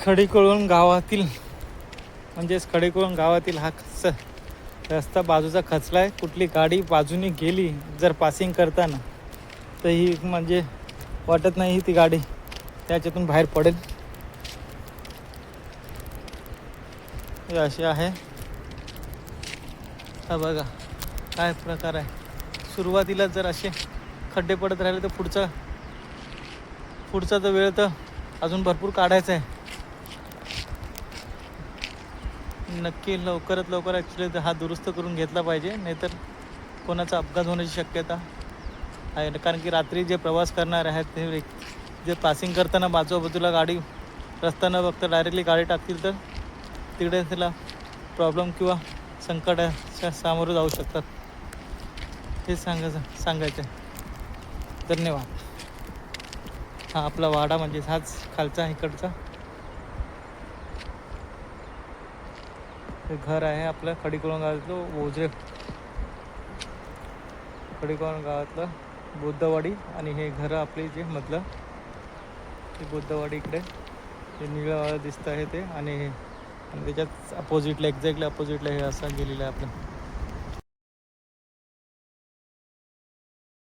खडीकोळण गावातील हा रस्ता बाजूचा खचला आहे. कुठली गाडी बाजूने गेली जर पासिंग करताना तर ही म्हणजे वाटत नाही ती गाडी त्याच्यातून बाहेर पडेल. हे असे आहे. हा बघा काय प्रकार आहे. सुरुवातीला जर असे खड्डे पडत राहिले तर पुढचा तर वेळ तर अजून भरपूर काढायचा आहे. नक्की लवकरात लवकर ॲक्च्युली हा दुरुस्त करून घेतला पाहिजे, नाहीतर कोणाचा अपघात होण्याची शक्यता आहे. कारण की रात्री जे प्रवास करणार आहेत ते जे पासिंग करताना बाजूला गाडी रस्ता न बघता डायरेक्टली गाडी टाकतील तर तिकडे त्याला प्रॉब्लेम किंवा संकटाच्या सामोरं जाऊ शकतात. हे सांगायचं आहे. धन्यवाद. हा आपला वाडा म्हणजे हाच खालचा इकडचा हे घर आहे आपलं खडीकोळण गावातलं खडीकोळण गावातलं बुद्धवाडी. आणि हे घर आपले जे मधलं ते बुद्धवाडी इकडे ते निळं दिसतं आहे ते. आणि त्याच्यात एक्झॅक्टली अपोजिटला हे असं गेलेलं आहे आपलं.